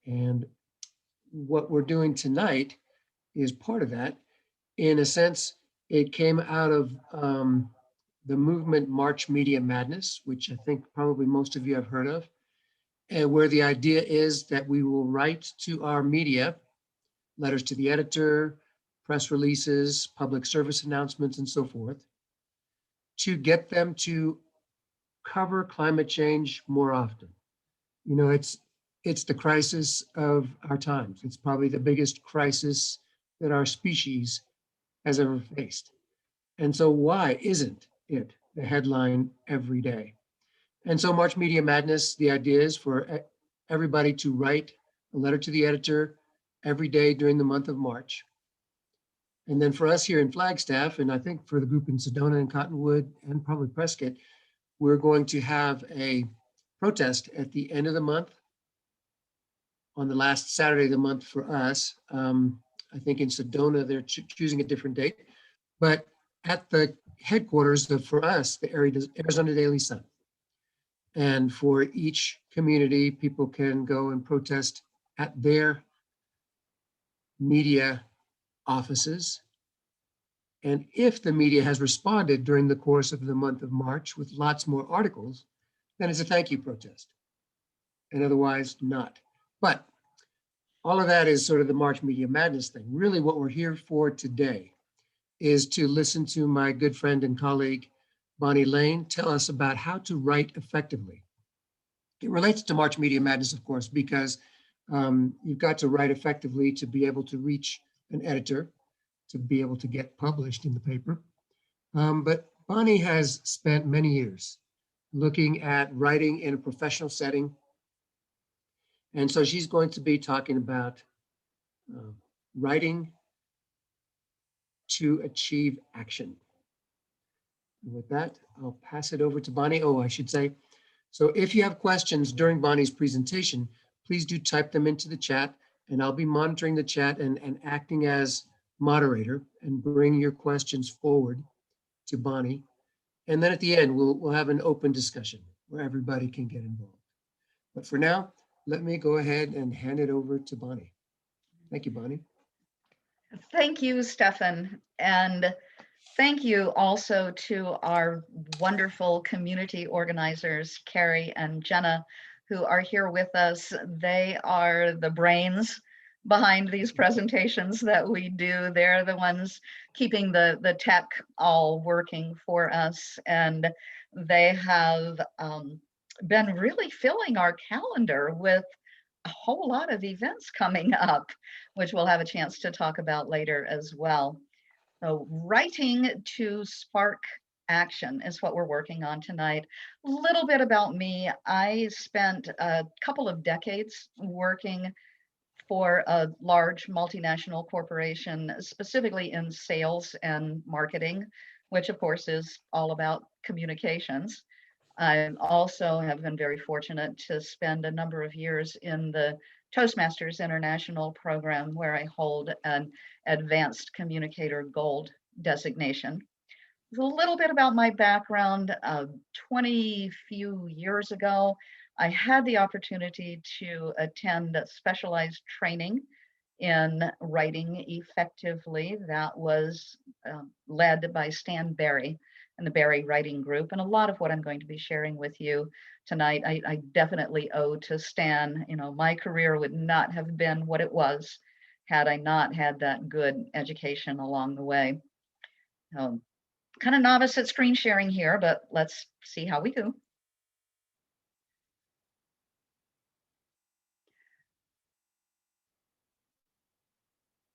And what we're doing tonight is part of that. In a sense, it came out of the movement March Media Madness, which I think probably most of you have heard of, and where the idea is that we will write to our media, letters to the editor, press releases, public service announcements, and so forth, to get them to cover climate change more often. You know, it's the crisis of our times. It's probably the biggest crisis that our species has ever faced. And so why isn't it the headline every day? And so March Media Madness, the idea is for everybody to write a letter to the editor every day during the month of March. And then for us here in Flagstaff, and I think for the group in Sedona and Cottonwood and probably Prescott, we're going to have a protest at the end of the month on the last Saturday of the month for us. I think in Sedona, they're choosing a different date, but at the headquarters of, for us, the Arizona Daily Sun. And for each community, people can go and protest at their media offices. And if the media has responded during the course of the month of March with lots more articles, then it's a thank you protest, and otherwise not. But all of that is sort of the March Media Madness thing. Really what we're here for today is to listen to my good friend and colleague, Bonnie Lane, tell us about how to write effectively. It relates to March Media Madness, of course, because you've got to write effectively to be able to reach an editor, to be able to get published in the paper. But Bonnie has spent many years looking at writing in a professional setting. And so she's going to be talking about writing to achieve action. And with that, I'll pass it over to Bonnie. Oh, I should say, so if you have questions during Bonnie's presentation, please do type them into the chat, and I'll be monitoring the chat and acting as moderator and bring your questions forward to Bonnie. And then at the end, we'll have an open discussion where everybody can get involved. But for now, let me go ahead and hand it over to Bonnie. Thank you, Bonnie. Thank you, Stefan. And thank you also to our wonderful community organizers, Carrie and Jenna, who are here with us. They are the brains behind these presentations that we do. They're the ones keeping the tech all working for us. And they have been really filling our calendar with a whole lot of events coming up, which we'll have a chance to talk about later as well. So writing to spark action is what we're working on tonight. A little bit about me. I spent a couple of decades working for a large multinational corporation, specifically in sales and marketing, which of course is all about communications. I also have been very fortunate to spend a number of years in the Toastmasters International program, where I hold an advanced communicator gold designation. A little bit about my background. 20 few years ago, I had the opportunity to attend specialized training in writing effectively that was led by Stan Barry and the Barry Writing Group. And a lot of what I'm going to be sharing with you tonight, I definitely owe to Stan. You know, my career would not have been what it was had I not had that good education along the way. Kind of novice at screen sharing here, but let's see how we do.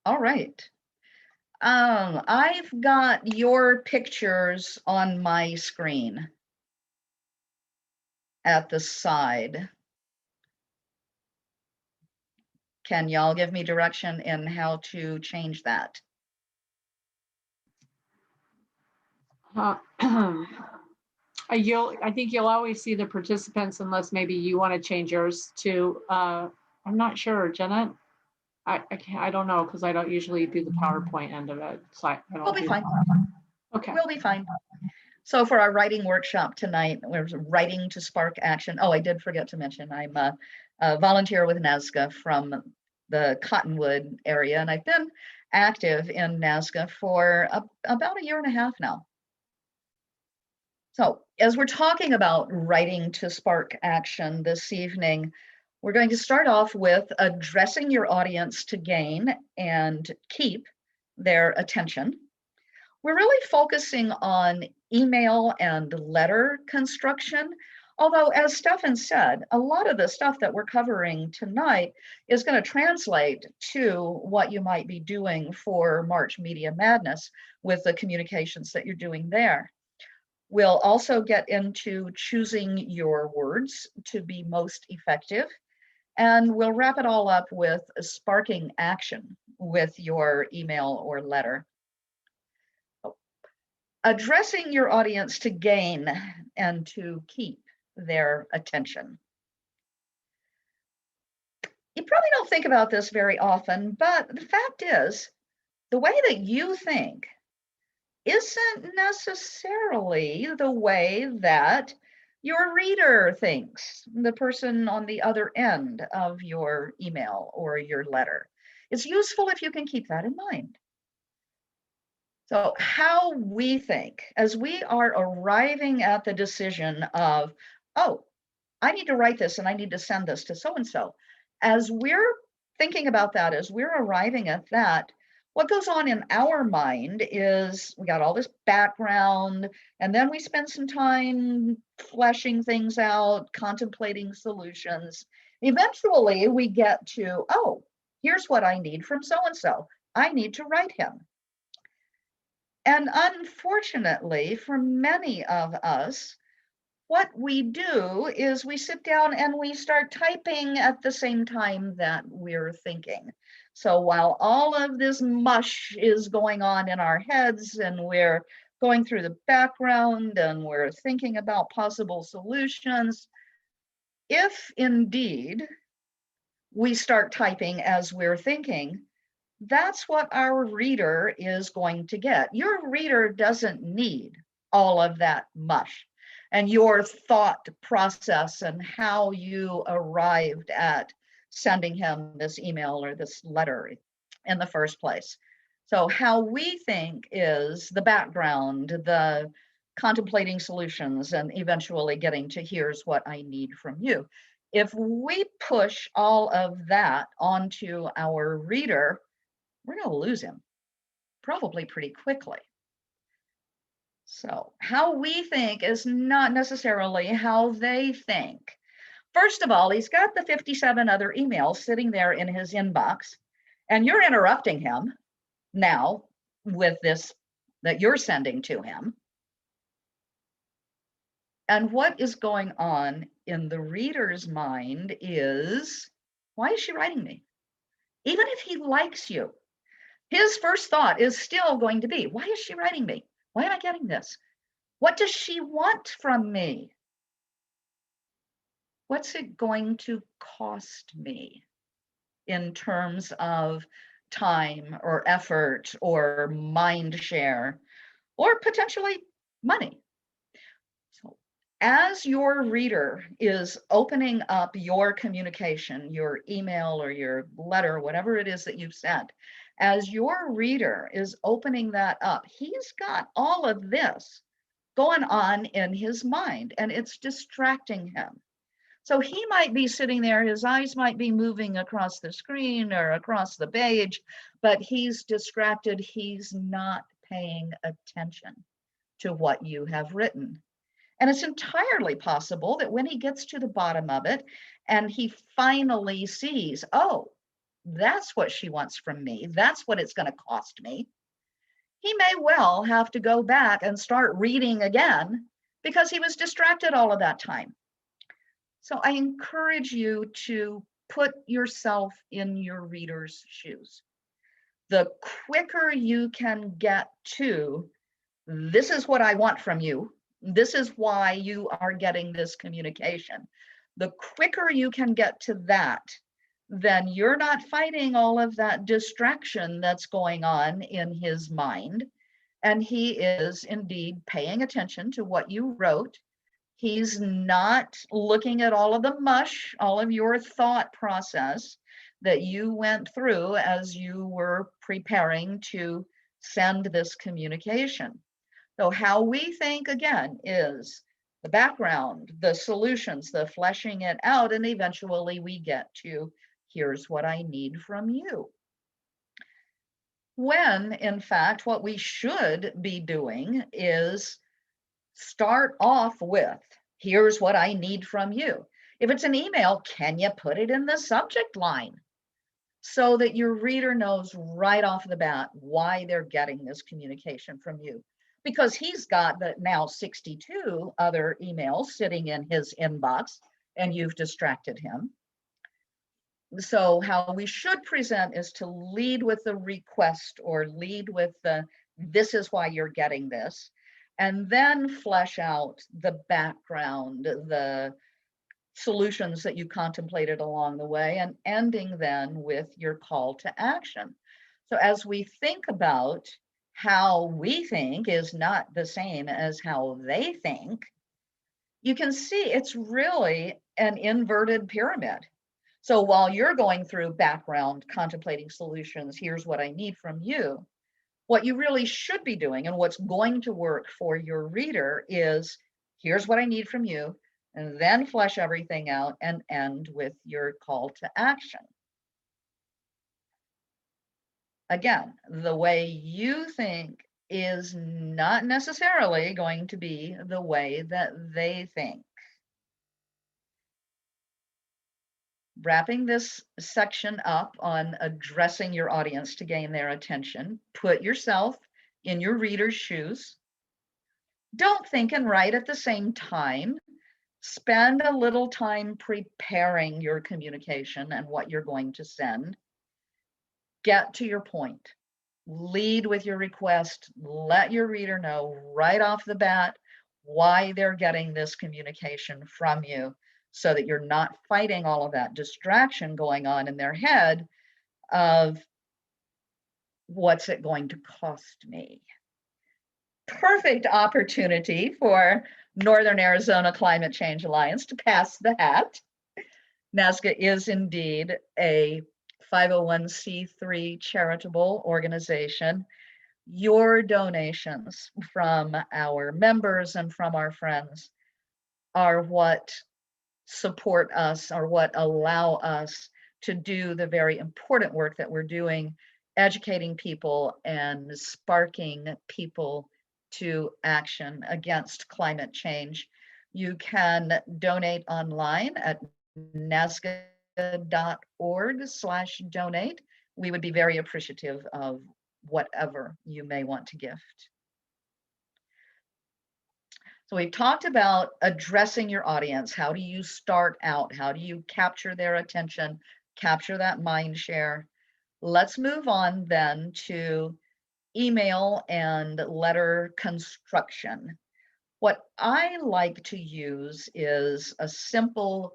All right. I've got your pictures on my screen at the side. Can y'all give me direction in how to change that? I think you'll always see the participants unless maybe you want to change yours to, I'm not sure, Janet. I don't know, because I don't usually do the PowerPoint end of it. So We'll be fine. Okay. We'll be fine. So for our writing workshop tonight, we're writing to spark action. Oh, I did forget to mention I'm a volunteer with NASCA from the Cottonwood area, and I've been active in NASCA for about a year and a half now. So as we're talking about writing to spark action this evening, we're going to start off with addressing your audience to gain and keep their attention. We're really focusing on email and letter construction. Although, as Stefan said, a lot of the stuff that we're covering tonight is going to translate to what you might be doing for March Media Madness with the communications that you're doing there. We'll also get into choosing your words to be most effective. And we'll wrap it all up with sparking action with your email or letter. Addressing your audience to gain and to keep their attention. You probably don't think about this very often, but the fact is, the way that you think isn't necessarily the way that your reader thinks, the person on the other end of your email or your letter. It's useful if you can keep that in mind. So how we think, as we are arriving at the decision of, oh, I need to write this and I need to send this to so-and-so. As we're thinking about that, as we're arriving at that, what goes on in our mind is we got all this background, and then we spend some time fleshing things out, contemplating solutions. Eventually we get to, oh, here's what I need from so-and-so. I need to write him. And unfortunately, for many of us, what we do is we sit down and we start typing at the same time that we're thinking. So while all of this mush is going on in our heads and we're going through the background and we're thinking about possible solutions, if indeed we start typing as we're thinking, that's what our reader is going to get. Your reader doesn't need all of that mush and your thought process and how you arrived at sending him this email or this letter in the first place. So how we think is the background, the contemplating solutions, and eventually getting to here's what I need from you. If we push all of that onto our reader, we're going to lose him probably pretty quickly. So how we think is not necessarily how they think. First of all, he's got the 57 other emails sitting there in his inbox, and you're interrupting him now with this that you're sending to him. And what is going on in the reader's mind is, why is she writing me? Even if he likes you, his first thought is still going to be, why is she writing me? Why am I getting this? What does she want from me? What's it going to cost me in terms of time or effort or mind share or potentially money? So as your reader is opening up your communication, your email or your letter, whatever it is that you've sent, as your reader is opening that up, he's got all of this going on in his mind and it's distracting him. So he might be sitting there, his eyes might be moving across the screen or across the page, but he's distracted. He's not paying attention to what you have written. And it's entirely possible that when he gets to the bottom of it and he finally sees, oh, that's what she wants from me, that's what it's going to cost me, he may well have to go back and start reading again because he was distracted all of that time. So I encourage you to put yourself in your reader's shoes. The quicker you can get to, this is what I want from you, this is why you are getting this communication, the quicker you can get to that, then you're not fighting all of that distraction that's going on in his mind. And he is indeed paying attention to what you wrote. He's not looking at all of the mush, all of your thought process that you went through as you were preparing to send this communication. So how we think again is the background, the solutions, the fleshing it out, and eventually we get to here's what I need from you. When in fact, what we should be doing is start off with, here's what I need from you. If it's an email, can you put it in the subject line so that your reader knows right off the bat why they're getting this communication from you? Because he's got the now 62 other emails sitting in his inbox and you've distracted him. So how we should present is to lead with the request or lead with the, this is why you're getting this, and then flesh out the background, the solutions that you contemplated along the way, and ending then with your call to action. So as we think about how we think is not the same as how they think, you can see it's really an inverted pyramid. So while you're going through background, contemplating solutions, here's what I need from you, what you really should be doing and what's going to work for your reader is, here's what I need from you, and then flesh everything out and end with your call to action. Again, the way you think is not necessarily going to be the way that they think. Wrapping this section up on addressing your audience to gain their attention, put yourself in your reader's shoes. Don't think and write at the same time. Spend a little time preparing your communication and what you're going to send. Get to your point. Lead with your request. Let your reader know right off the bat why they're getting this communication from you, so that you're not fighting all of that distraction going on in their head of what's it going to cost me. Perfect opportunity for Northern Arizona Climate Change Alliance to pass the hat. NASCA is indeed a 501c3 charitable organization. Your donations from our members and from our friends are what support us, or what allow us to do the very important work that we're doing, educating people and sparking people to action against climate change. You can donate online at nasca.org/donate. We would be very appreciative of whatever you may want to gift. So we've talked about addressing your audience. How do you start out? How do you capture their attention, capture that mind share? Let's move on then to email and letter construction. What I like to use is a simple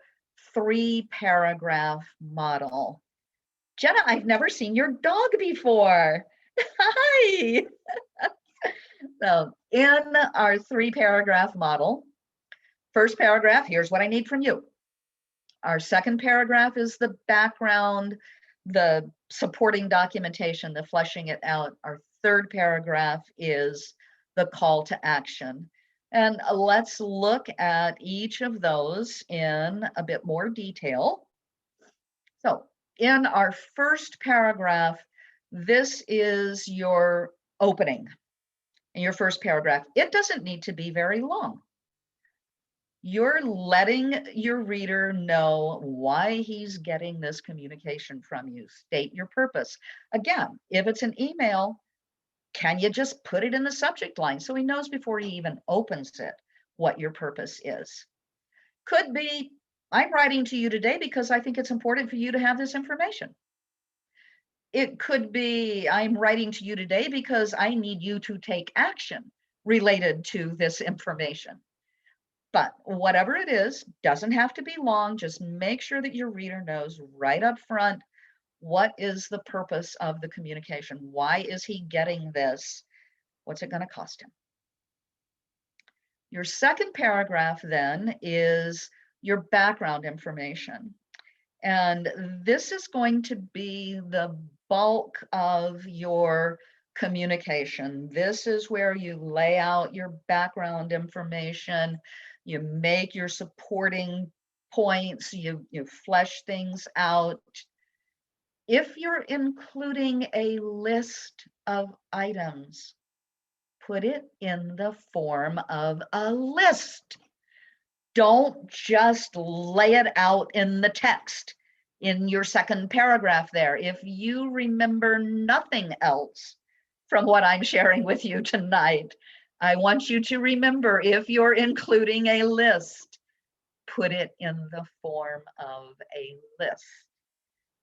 3-paragraph model. Jenna, I've never seen your dog before. Hi. So in our 3-paragraph model, first paragraph, here's what I need from you. Our second paragraph is the background, the supporting documentation, the fleshing it out. Our third paragraph is the call to action. And let's look at each of those in a bit more detail. So in our first paragraph, this is your opening. In your first paragraph, it doesn't need to be very long. You're letting your reader know why he's getting this communication from you. State your purpose. Again, if it's an email, can you just put it in the subject line so he knows before he even opens it what your purpose is? Could be, I'm writing to you today because I think it's important for you to have this information. It could be, I'm writing to you today because I need you to take action related to this information. But whatever it is, doesn't have to be long. Just make sure that your reader knows right up front, what is the purpose of the communication? Why is he getting this? What's it going to cost him? Your second paragraph then is your background information. And this is going to be the bulk of your communication. This is where you lay out your background information, you make your supporting points, you flesh things out. If you're including a list of items, put it in the form of a list. Don't just lay it out in the text in your second paragraph there. If you remember nothing else from what I'm sharing with you tonight, I want you to remember, if you're including a list, put it in the form of a list.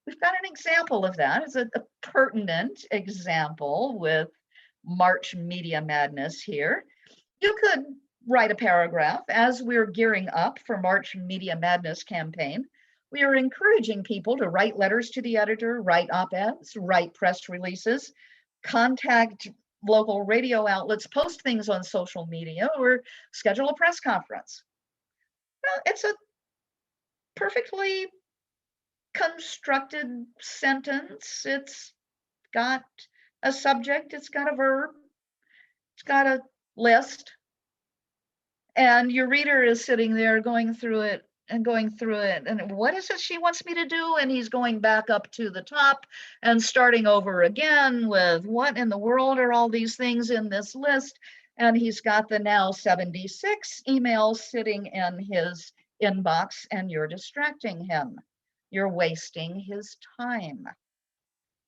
We've got an example of that. It's a pertinent example with March Media Madness here. You could write a paragraph. As we're gearing up for March Media Madness campaign, we are encouraging people to write letters to the editor, write op-eds, write press releases, contact local radio outlets, post things on social media, or schedule a press conference. Well, it's a perfectly constructed sentence. It's got a subject, it's got a verb, it's got a list. And your reader is sitting there going through it and going through it. And what is it she wants me to do? And he's going back up to the top and starting over again with, what in the world are all these things in this list? And he's got the now 76 emails sitting in his inbox, and you're distracting him. You're wasting his time.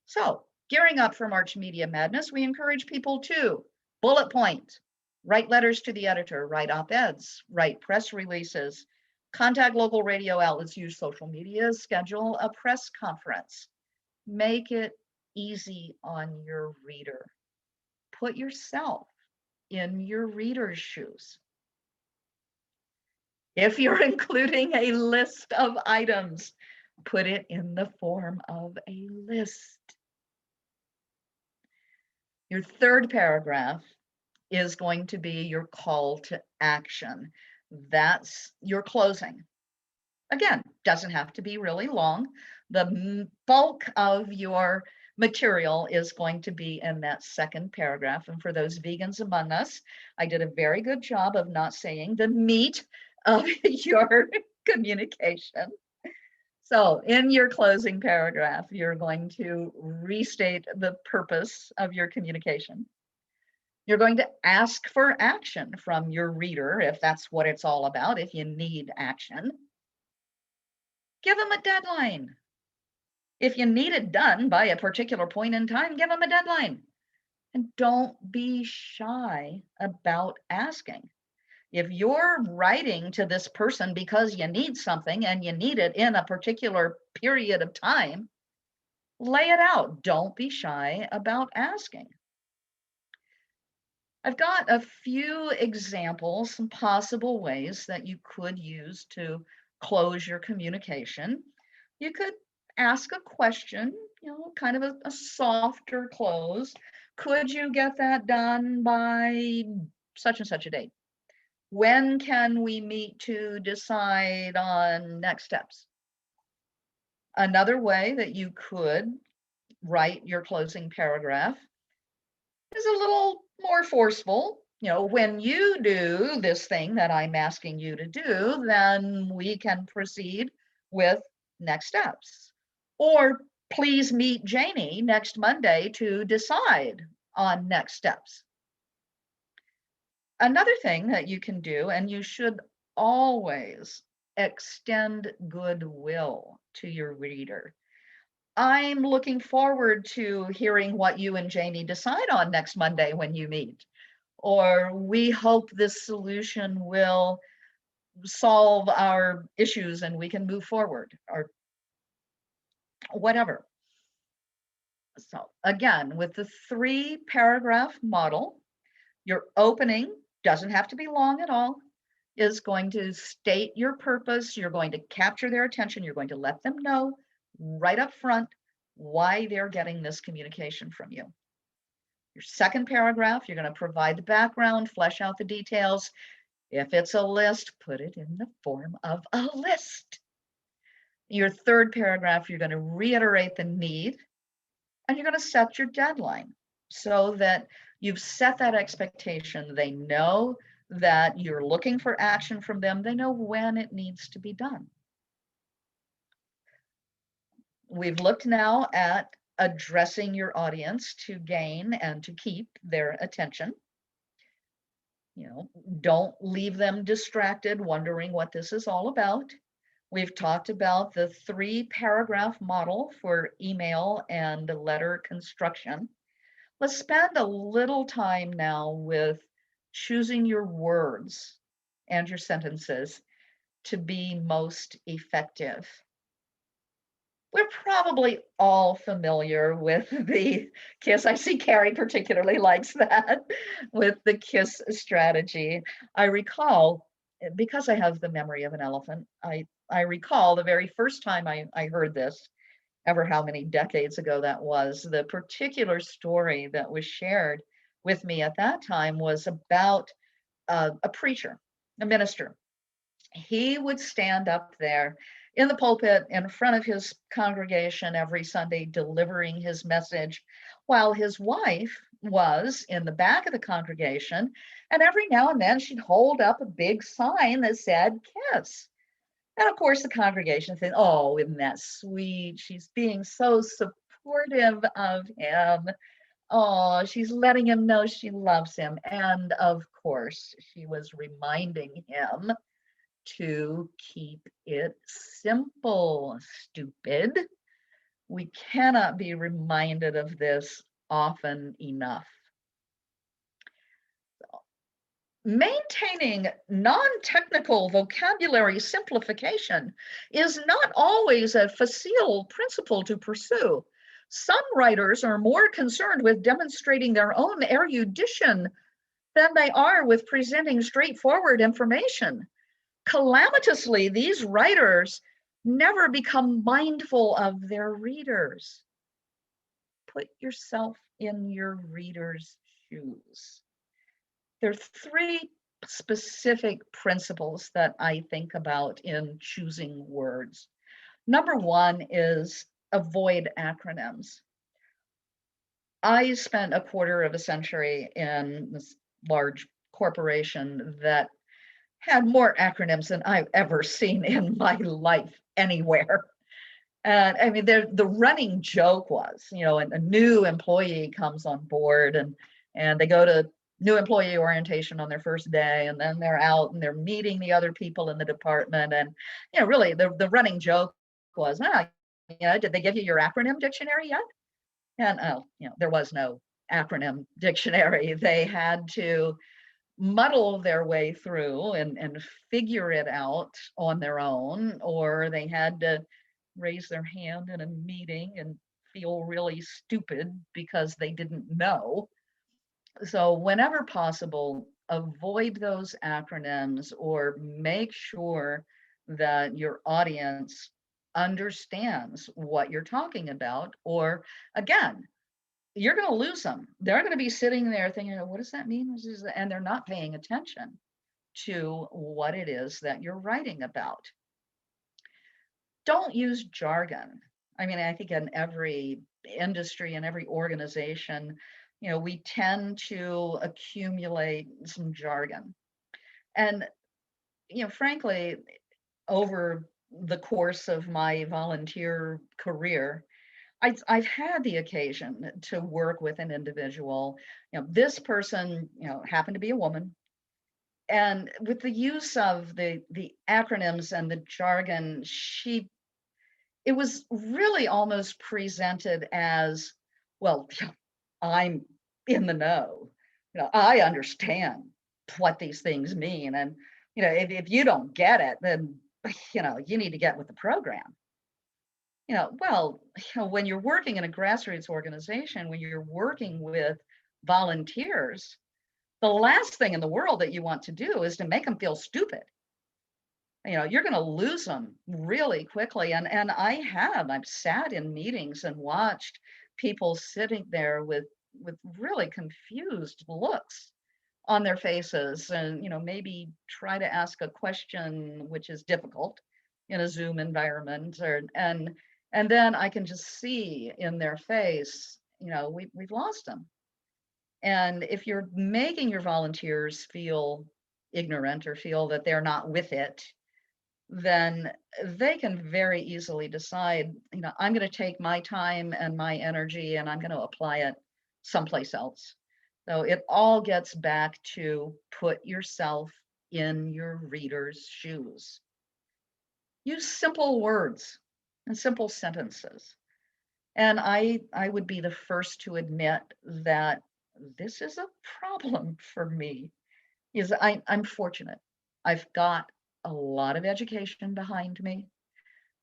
So, gearing up for March Media Madness, we encourage people to bullet point, write letters to the editor, write op-eds, write press releases, contact local radio outlets, use social media, schedule a press conference. Make it easy on your reader. Put yourself in your reader's shoes. If you're including a list of items, put it in the form of a list. Your third paragraph is going to be your call to action. That's your closing. Again, doesn't have to be really long. The bulk of your material is going to be in that second paragraph. And for those vegans among us, I did a very good job of not saying the meat of your communication. So in your closing paragraph, you're going to restate the purpose of your communication. You're going to ask for action from your reader, if that's what it's all about, if you need action. Give them a deadline. If you need it done by a particular point in time, give them a deadline. And don't be shy about asking. If you're writing to this person because you need something and you need it in a particular period of time, lay it out. Don't be shy about asking. I've got a few examples, some possible ways that you could use to close your communication. You could ask a question, kind of a softer close. Could you get that done by such and such a date? When can we meet to decide on next steps? Another way that you could write your closing paragraph is a little more forceful. When you do this thing that I'm asking you to do, then we can proceed with next steps. Or please meet Janie next Monday to decide on next steps. Another thing that you can do, and you should always extend goodwill to your reader. I'm looking forward to hearing what you and Janie decide on next Monday when you meet. Or we hope this solution will solve our issues and we can move forward, or whatever. So again, with the 3-paragraph model, your opening doesn't have to be long at all, is going to state your purpose. You're going to capture their attention. You're going to let them know right up front why they're getting this communication from you. Your second paragraph, you're going to provide the background, flesh out the details. If it's a list, put it in the form of a list. Your third paragraph, you're going to reiterate the need, and you're going to set your deadline so that you've set that expectation. They know that you're looking for action from them. They know when it needs to be done. We've looked now at addressing your audience to gain and to keep their attention. Don't leave them distracted, wondering what this is all about. We've talked about the 3-paragraph model for email and letter construction. Let's spend a little time now with choosing your words and your sentences to be most effective. We're probably all familiar with the KISS. I see Carrie particularly likes that, with the KISS strategy. I recall, because I have the memory of an elephant, I recall the very first time I heard this, ever how many decades ago that was. The particular story that was shared with me at that time was about a preacher, a minister. He would stand up there in the pulpit in front of his congregation every Sunday delivering his message, while his wife was in the back of the congregation. And every now and then she'd hold up a big sign that said KISS. And of course, the congregation said, "Oh, isn't that sweet? She's being so supportive of him. Oh, she's letting him know she loves him." And of course, she was reminding him to keep it simple, stupid. We cannot be reminded of this often enough. Maintaining non-technical vocabulary simplification is not always a facile principle to pursue. Some writers are more concerned with demonstrating their own erudition than they are with presenting straightforward information. Calamitously, these writers never become mindful of their readers. Put yourself in your reader's shoes. There are 3 specific principles that I think about in choosing words. Number 1 is avoid acronyms. I spent a quarter of a century in this large corporation that had more acronyms than I've ever seen in my life anywhere. And I mean, the running joke was, a new employee comes on board and they go to new employee orientation on their first day, and then they're out and they're meeting the other people in the department. And, really the running joke was, did they give you your acronym dictionary yet? And, there was no acronym dictionary. They had to muddle their way through and figure it out on their own, or they had to raise their hand in a meeting and feel really stupid because they didn't know. So whenever possible, avoid those acronyms, or make sure that your audience understands what you're talking about. Or again, you're going to lose them. They're going to be sitting there thinking, "What does that mean?" And they're not paying attention to what it is that you're writing about. Don't use jargon. I mean, I think in every industry and every organization, we tend to accumulate some jargon. And, frankly, over the course of my volunteer career, I've had the occasion to work with an individual. This person, happened to be a woman. And with the use of the acronyms and the jargon, it was really almost presented as, well, I'm in the know. I understand what these things mean. And, if you don't get it, then, you need to get with the program. Well, when you're working in a grassroots organization, when you're working with volunteers, the last thing in the world that you want to do is to make them feel stupid. You're going to lose them really quickly. And I've sat in meetings and watched people sitting there with really confused looks on their faces and, maybe try to ask a question, which is difficult in a Zoom environment, and then I can just see in their face, we've lost them. And if you're making your volunteers feel ignorant or feel that they're not with it, then they can very easily decide, I'm going to take my time and my energy and I'm going to apply it someplace else. So it all gets back to put yourself in your reader's shoes. Use simple words and simple sentences. And I would be the first to admit that this is a problem for me. Is I'm fortunate. I've got a lot of education behind me.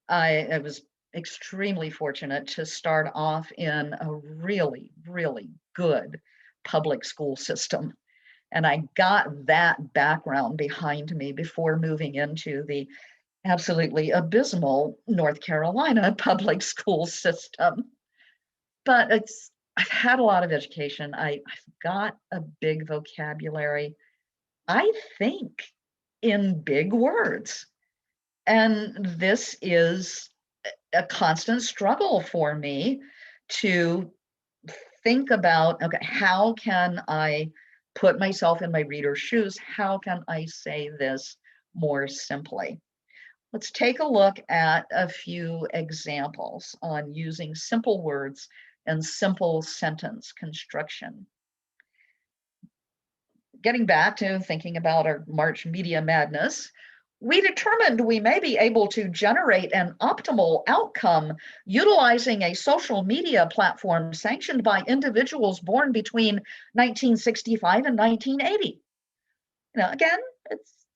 I was extremely fortunate to start off in a really, really good public school system. And I got that background behind me before moving into the absolutely abysmal North Carolina public school system. But I've had a lot of education. I've got a big vocabulary. I think in big words. And this is a constant struggle for me to think about, okay, how can I put myself in my reader's shoes? How can I say this more simply? Let's take a look at a few examples on using simple words and simple sentence construction. Getting back to thinking about our March Media Madness, we determined we may be able to generate an optimal outcome utilizing a social media platform sanctioned by individuals born between 1965 and 1980. Again,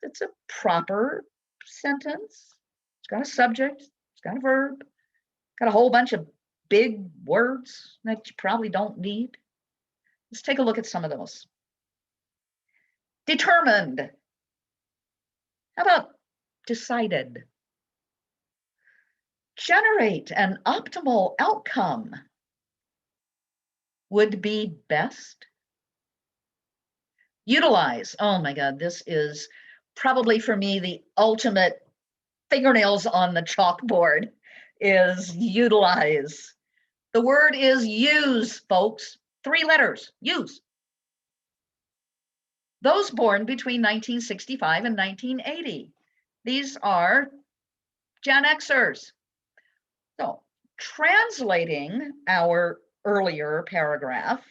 it's a proper sentence. It's got a subject, it's got a verb, got a whole bunch of big words that you probably don't need. Let's take a look at some of those. Determined. How about decided? Generate an optimal outcome. Would be best. Utilize. Oh my God, this is probably for me the ultimate fingernails on the chalkboard is utilize. The word is use, folks. 3 letters, use. Those born between 1965 and 1980. These are Gen Xers. So translating our earlier paragraph,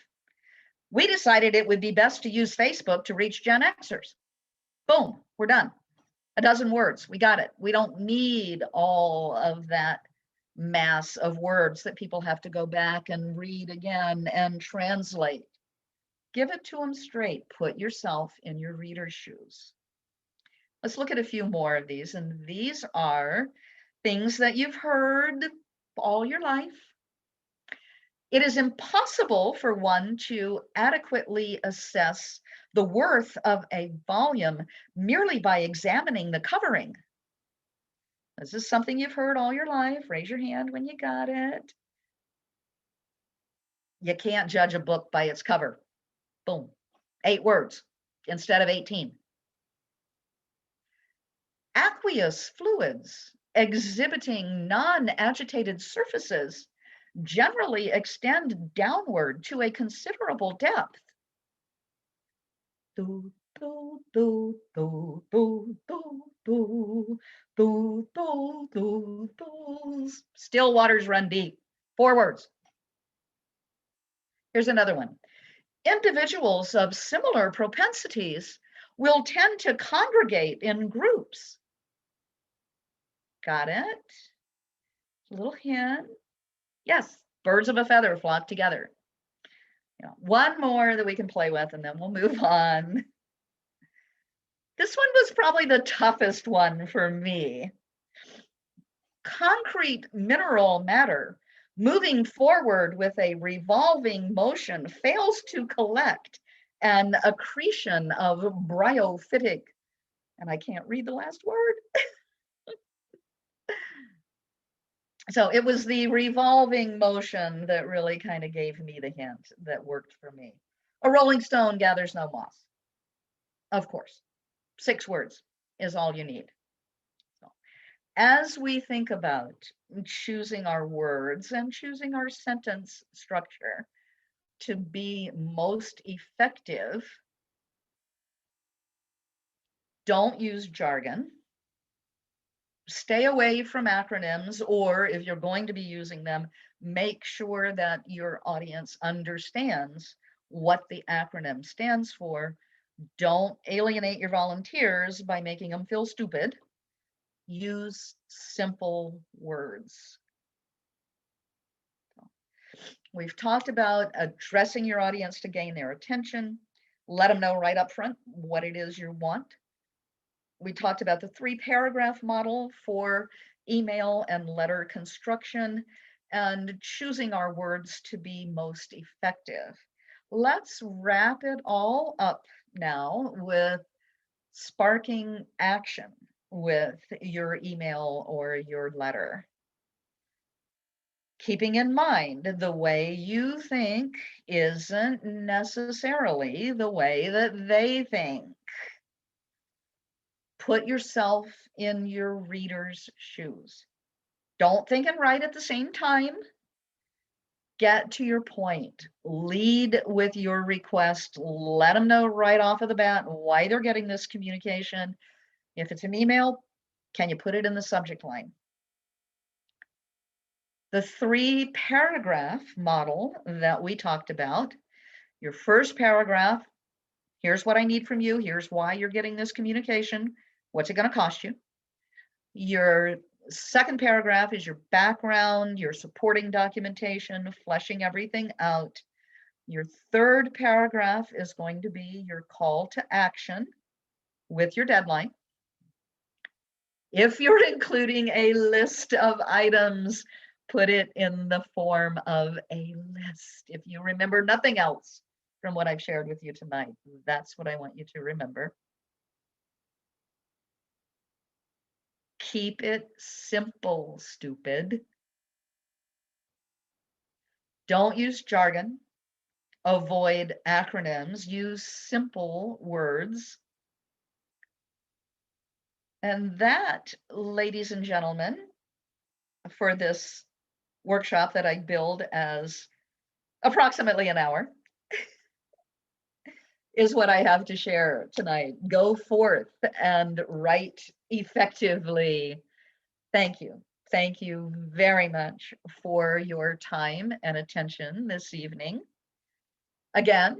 we decided it would be best to use Facebook to reach Gen Xers. Boom, we're done. A dozen words, we got it. We don't need all of that mass of words that people have to go back and read again and translate. Give it to them straight. Put yourself in your reader's shoes. Let's look at a few more of these. And these are things that you've heard all your life. It is impossible for one to adequately assess the worth of a volume merely by examining the covering. This is something you've heard all your life. Raise your hand when you got it. You can't judge a book by its cover. Boom. 8 words instead of 18. Aqueous fluids exhibiting non-agitated surfaces generally extend downward to a considerable depth. Do, do, do, do, do, do, do, do, do, do, do. Still waters run deep. 4 words. Here's another one. Individuals of similar propensities will tend to congregate in groups. Got it? A little hint. Yes, birds of a feather flock together. One more that we can play with and then we'll move on. This one was probably the toughest one for me. Concrete mineral matter moving forward with a revolving motion fails to collect an accretion of bryophytic, and I can't read the last word. So it was the revolving motion that really kind of gave me the hint that worked for me. A rolling stone gathers no moss. of course. 6 words is all you need. So, as we think about choosing our words and choosing our sentence structure to be most effective, don't use jargon. Stay away from acronyms, or if you're going to be using them, make sure that your audience understands what the acronym stands for. Don't alienate your volunteers by making them feel stupid. Use simple words. We've talked about addressing your audience to gain their attention. Let them know right up front what it is you want. We talked about the 3-paragraph model for email and letter construction and choosing our words to be most effective. Let's wrap it all up now with sparking action with your email or your letter. Keeping in mind the way you think isn't necessarily the way that they think. Put yourself in your reader's shoes. Don't think and write at the same time. Get to your point. Lead with your request. Let them know right off of the bat why they're getting this communication. If it's an email, can you put it in the subject line? The 3-paragraph model that we talked about, your first paragraph, here's what I need from you. Here's why you're getting this communication. What's it going to cost you? Your second paragraph is your background, your supporting documentation, fleshing everything out. Your third paragraph is going to be your call to action with your deadline. If you're including a list of items, put it in the form of a list. If you remember nothing else from what I've shared with you tonight, that's what I want you to remember. Keep it simple, stupid. Don't use jargon. Avoid acronyms. Use simple words. And that, ladies and gentlemen, for this workshop that I build as approximately an hour, is what I have to share tonight. Go forth and write effectively. Thank you. Thank you very much for your time and attention this evening. Again,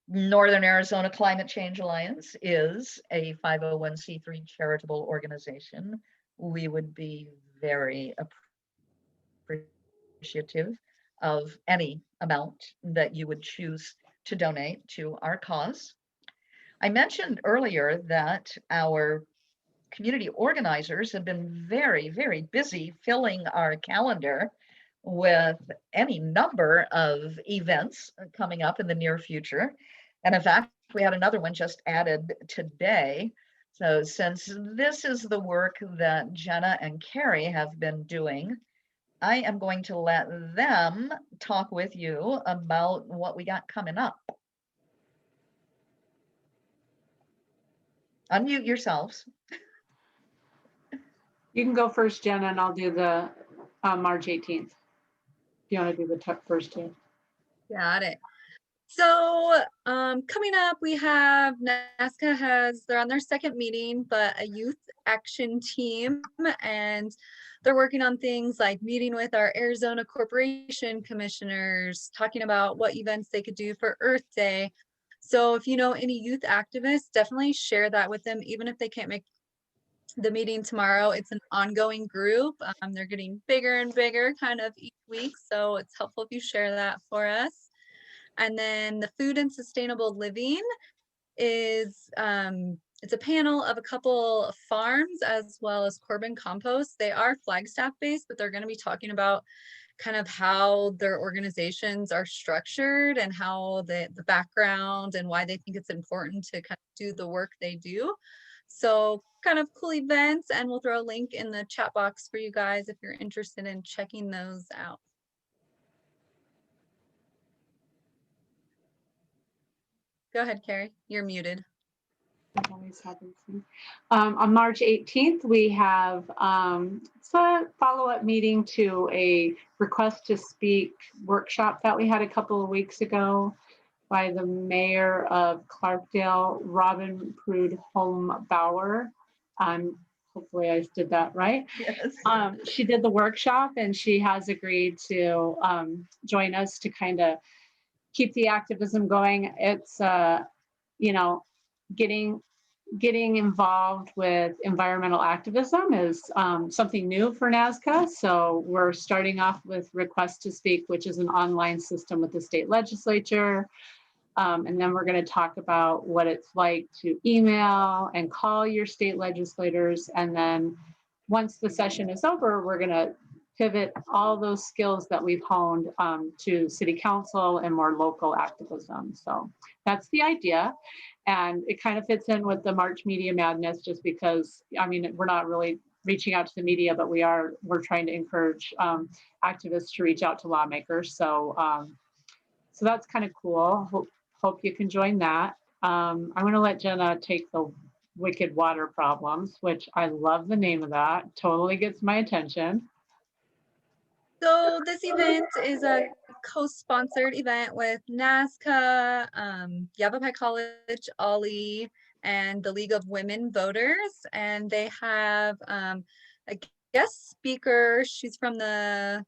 Northern Arizona Climate Change Alliance is a 501c3 charitable organization. We would be very appreciative of any amount that you would choose to donate to our cause. I mentioned earlier that our community organizers have been very, very busy filling our calendar with any number of events coming up in the near future. And in fact, we had another one just added today. So since this is the work that Jenna and Carrie have been doing, I am going to let them talk with you about what we got coming up. Unmute yourselves. You can go first, Jenna, and I'll do the March 18th. If you want to do the first two. Got it. So coming up, we have they're on their second meeting, but a youth action team, and they're working on things like meeting with our Arizona Corporation commissioners, talking about what events they could do for Earth Day. So if you know any youth activists, definitely share that with them, even if they can't make the meeting tomorrow. It's an ongoing group. They're getting bigger and bigger kind of each week. So it's helpful if you share that for us. And then the food and sustainable living is, it's a panel of a couple farms as well as Corbin Compost. They are Flagstaff based, but they're going to be talking about kind of how their organizations are structured and how the background and why they think it's important to kind of do the work they do. So kind of cool events, and we'll throw a link in the chat box for you guys if you're interested in checking those out. Go ahead, Carrie, you're muted. It always happens. On March 18th, we have it's a follow-up meeting to a request to speak workshop that we had a couple of weeks ago by the mayor of Clarkdale, Robin Prude Holmbauer. Hopefully I did that right. Yes. She did the workshop and she has agreed to join us to kind of keep the activism going. It's, you know, getting involved with environmental activism is something new for NASCA. So we're starting off with Request to Speak, which is an online system with the state legislature. And then we're going to talk about what it's like to email and call your state legislators. And then once the session is over, we're going to pivot all those skills that we've honed to city council and more local activism. So that's the idea. And it kind of fits in with the March Media Madness, just because, I mean, we're not really reaching out to the media, but we're trying to encourage activists to reach out to lawmakers. So, so that's kind of cool. Hope you can join that. I'm going to let Jenna take the Wicked Water Problems, which I love the name of that. Totally gets my attention. So this event is a co-sponsored event with NASCA, Yavapai College, Ollie, and the League of Women Voters. And they have a guest speaker. She's from the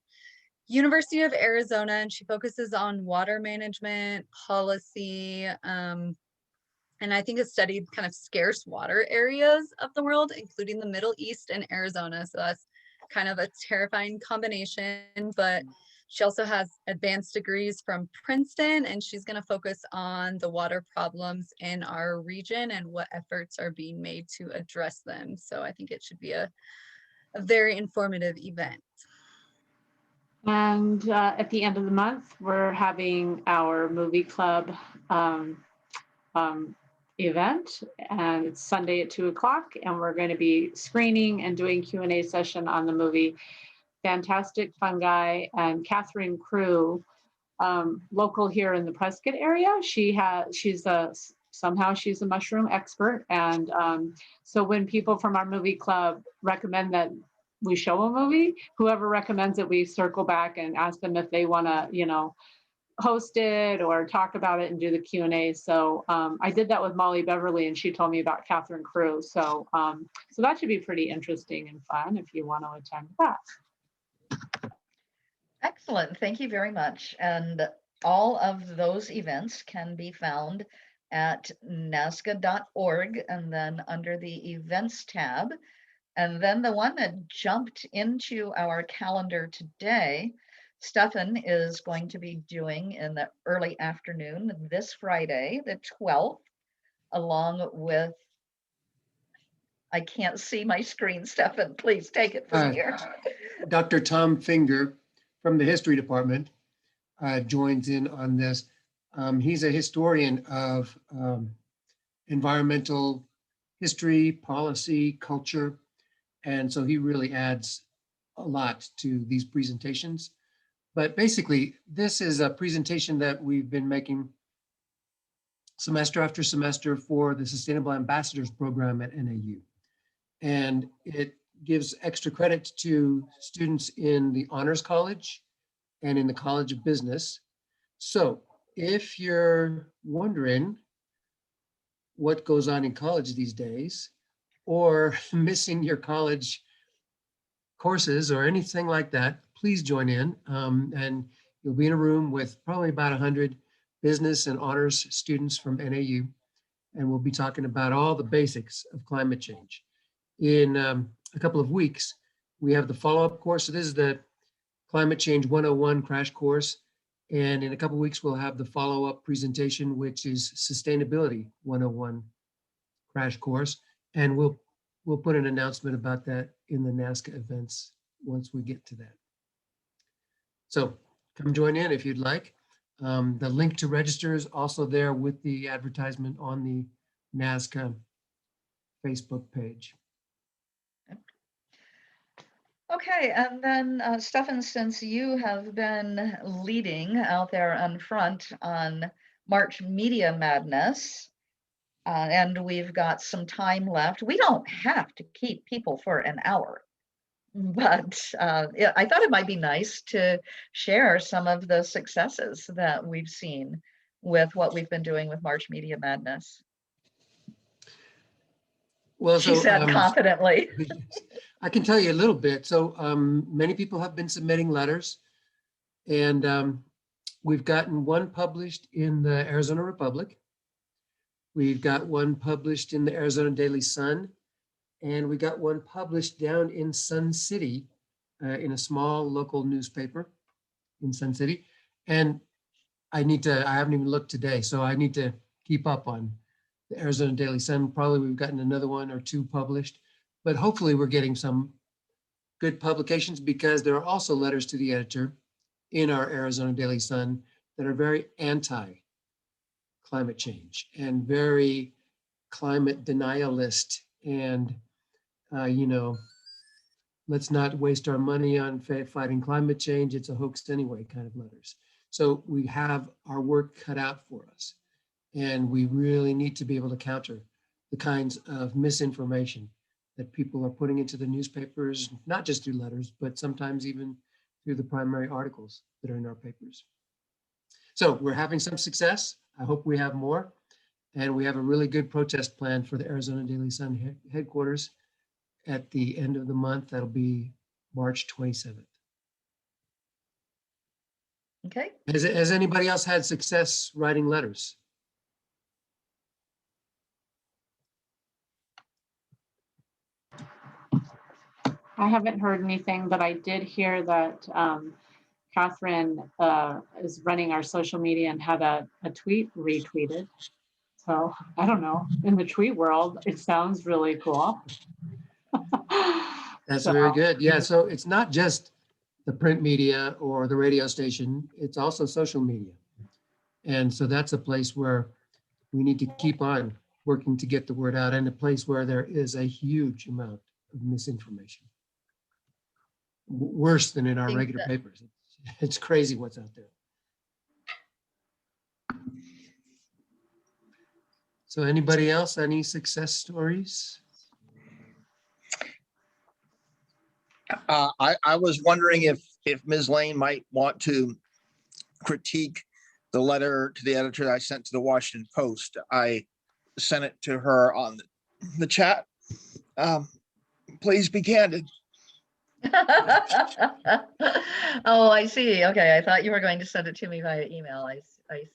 University of Arizona, and she focuses on water management policy. And I think has studied kind of scarce water areas of the world, including the Middle East and Arizona. So that's kind of a terrifying combination, but she also has advanced degrees from Princeton, and she's going to focus on the water problems in our region and what efforts are being made to address them. So I think it should be a very informative event. And at the end of the month, we're having our movie club event, and it's Sunday at 2:00, and we're going to be screening and doing Q&A session on the movie Fantastic Fungi. And Catherine Crew, local here in the Prescott area, she's a mushroom expert. And so when people from our movie club recommend that we show a movie, whoever recommends it, we circle back and ask them if they want to, you know, host it or talk about it and do the Q&A. So I did that with Molly Beverly, and she told me about Catherine Crew. So so that should be pretty interesting and fun if you want to attend that. Excellent. Thank you very much. And all of those events can be found at nasca.org, and then under the events tab. And then the one that jumped into our calendar today, Stefan is going to be doing in the early afternoon this Friday, the 12th, along with, I can't see my screen, Stefan, please take it from here. Dr. Tom Finger from the history department joins in on this. He's a historian of environmental history, policy, culture. And so he really adds a lot to these presentations. But basically, this is a presentation that we've been making semester after semester for the Sustainable Ambassadors Program at NAU. And it gives extra credit to students in the Honors College and in the College of Business. So if you're wondering what goes on in college these days, or missing your college courses or anything like that, please join in. And you'll be in a room with probably about 100 business and honors students from NAU. And we'll be talking about all the basics of climate change. In a couple of weeks, we have the follow-up course. So this is the Climate Change 101 crash course. And in a couple of weeks, we'll have the follow-up presentation, which is Sustainability 101 crash course. And we'll put an announcement about that in the NASCA events once we get to that. So come join in if you'd like. The link to register is also there with the advertisement on the NASCA Facebook page. Okay, and then Stefan, since you have been leading out there in front on March Media Madness, And we've got some time left. We don't have to keep people for an hour, but yeah, I thought it might be nice to share some of the successes that we've seen with what we've been doing with March Media Madness. Well, She said confidently. I can tell you a little bit. So many people have been submitting letters, and we've gotten one published in the Arizona Republic. We've got one published in the Arizona Daily Sun, and we got one published down in Sun City in a small local newspaper in Sun City. And I haven't even looked today, so I need to keep up on the Arizona Daily Sun. Probably we've gotten another one or two published, but hopefully we're getting some good publications, because there are also letters to the editor in our Arizona Daily Sun that are very anti-climate change and very climate denialist, and let's not waste our money on fighting climate change. It's a hoax anyway, kind of letters. So we have our work cut out for us, and we really need to be able to counter the kinds of misinformation that people are putting into the newspapers, not just through letters, but sometimes even through the primary articles that are in our papers. So we're having some success. I hope we have more. And we have a really good protest plan for the Arizona Daily Sun headquarters at the end of the month. That'll be March 27th. Okay. Has anybody else had success writing letters? I haven't heard anything, but I did hear that Catherine is running our social media and had a tweet retweeted. So I don't know, in the tweet world, it sounds really cool. That's very good. Yeah, so it's not just the print media or the radio station, it's also social media. And so that's a place where we need to keep on working to get the word out, and a place where there is a huge amount of misinformation. Worse than in our regular papers. It's crazy what's out there. So anybody else, any success stories? I was wondering if Ms. Lane might want to critique the letter to the editor that I sent to the Washington Post. I sent it to her on the chat. Please be candid. Oh, I see. Okay, I thought you were going to send it to me via email. I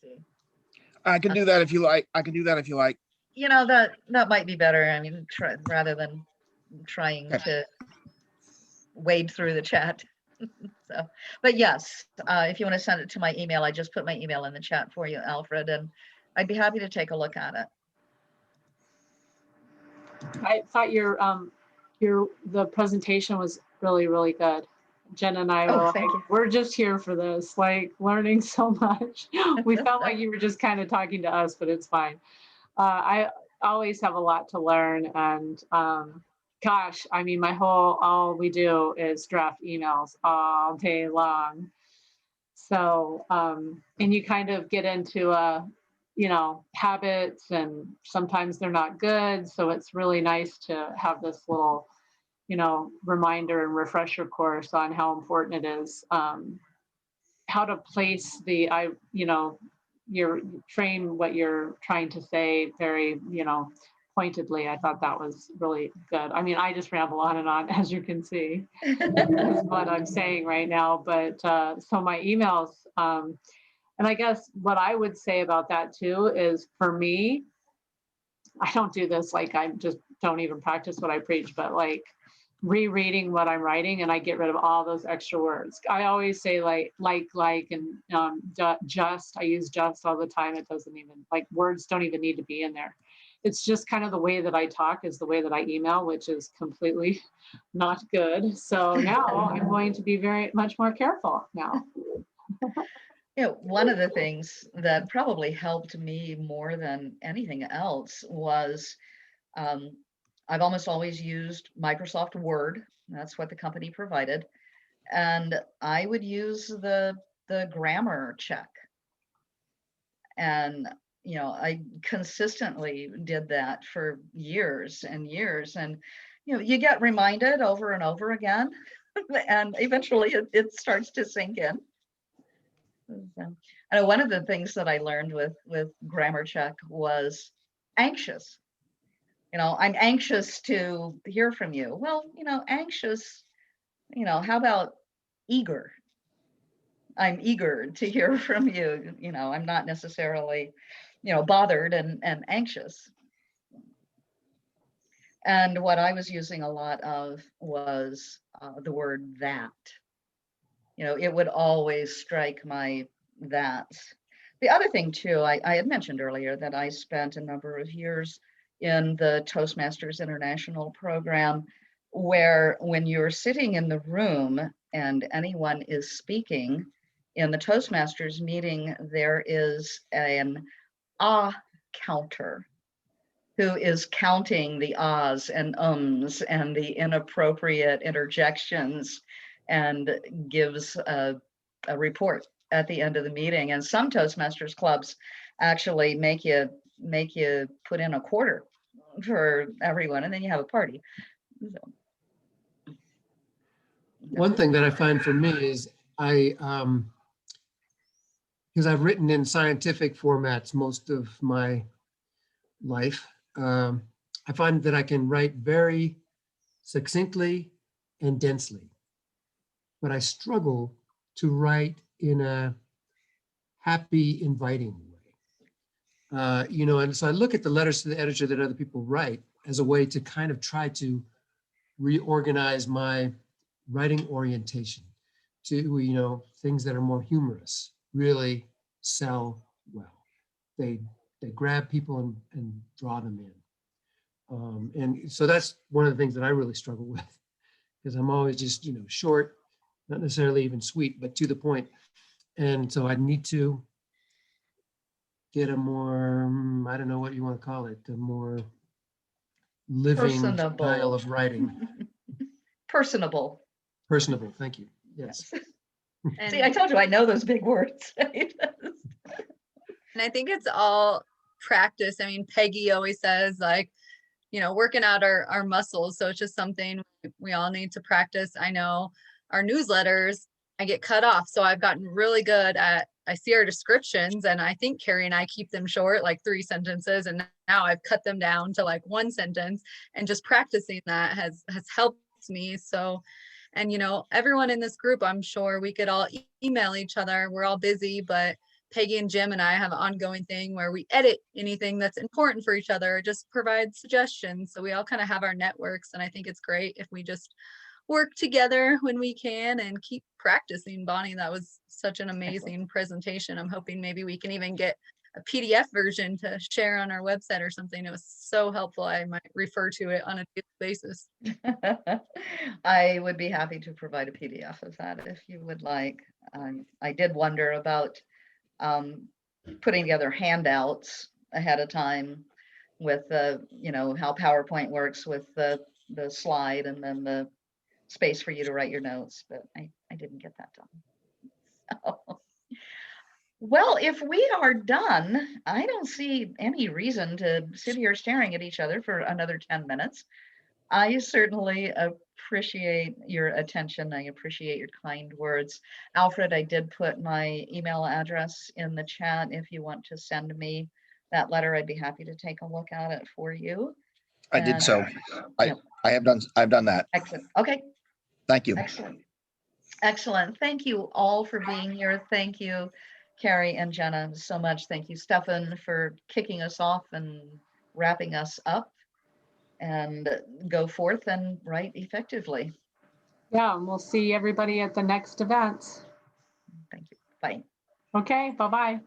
see. I can do that if you like. I can do that if you like. You know, that might be better. I mean, rather than trying to wade through the chat. So, but yes, if you want to send it to my email, I just put my email in the chat for you, Alfred, and I'd be happy to take a look at it. I thought the presentation was really, really good. Jen and I we're just here for this, like learning so much. We felt like you were just kind of talking to us, but it's fine. I always have a lot to learn, and gosh, I mean, all we do is draft emails all day long. So, and you kind of get into habits, and sometimes they're not good. So it's really nice to have this little, reminder and refresher course on how important it is, how to place frame what you're trying to say very, pointedly. I thought that was really good. I mean, I just ramble on and on, as you can see, is what I'm saying right now. But so my emails, and I guess what I would say about that too is, for me, I don't do this, like I just don't even practice what I preach, but like rereading what I'm writing, and I get rid of all those extra words. I always say like, and just, I use just all the time. It doesn't even, like, words don't even need to be in there. It's just kind of the way that I talk is the way that I email, which is completely not good. So now I'm going to be very much more careful now. One of the things that probably helped me more than anything else was I've almost always used Microsoft Word. That's what the company provided. And I would use the grammar check. And I consistently did that for years and years. And, you get reminded over and over again, and eventually it starts to sink in. So, I know one of the things that I learned with grammar check was anxious. I'm anxious to hear from you. Well, anxious, how about eager? I'm eager to hear from you. I'm not necessarily, bothered and anxious. And what I was using a lot of was the word that. It would always strike my that. The other thing too, I had mentioned earlier that I spent a number of years in the Toastmasters International program, where when you're sitting in the room and anyone is speaking in the Toastmasters meeting, there is an ah counter who is counting the ahs and ums and the inappropriate interjections and gives a report at the end of the meeting. And some Toastmasters clubs actually make you put in a quarter for everyone, and then you have a party. So, One thing that I find for me is because I've written in scientific formats most of my life, I find that I can write very succinctly and densely, but I struggle to write in a happy, inviting way. And so I look at the letters to the editor that other people write as a way to kind of try to reorganize my writing orientation to, things that are more humorous, really sell well. They grab people and draw them in. And so that's one of the things that I really struggle with, because I'm always just, short, not necessarily even sweet, but to the point. And so I need to get a more, I don't know what you want to call it, a more living style personable. of writing. Personable. Personable, thank you. Yes. And, See, I told you I know those big words. and I think it's all practice. I mean, Peggy always says, like, working out our muscles. So it's just something we all need to practice. I know our newsletters, I get cut off. So I've gotten really good at, I see our descriptions, and I think Carrie and I keep them short, like 3 sentences. And now I've cut them down to like 1 sentence, and just practicing that has helped me. So, and everyone in this group, I'm sure we could all email each other. We're all busy, but Peggy and Jim and I have an ongoing thing where we edit anything that's important for each other, or just provide suggestions. So we all kind of have our networks. And I think it's great if we just work together when we can and keep practicing. Bonnie, that was such an amazing presentation. I'm hoping maybe we can even get a PDF version to share on our website or something. It was so helpful. I might refer to it on a daily basis. I would be happy to provide a PDF of that if you would like. I did wonder about putting together handouts ahead of time with how PowerPoint works with the slide and then the space for you to write your notes, but I didn't get that done. So, well, if we are done, I don't see any reason to sit here staring at each other for another 10 minutes. I certainly appreciate your attention. I appreciate your kind words. Alfred, I did put my email address in the chat. If you want to send me that letter, I'd be happy to take a look at it for you. I did so. Yep. I've done that. Excellent. Okay. Thank you. Excellent. Excellent. Thank you all for being here. Thank you, Carrie and Jenna, so much. Thank you, Stefan, for kicking us off and wrapping us up. And go forth and write effectively. Yeah, and we'll see everybody at the next event. Thank you. Bye. Okay, bye-bye.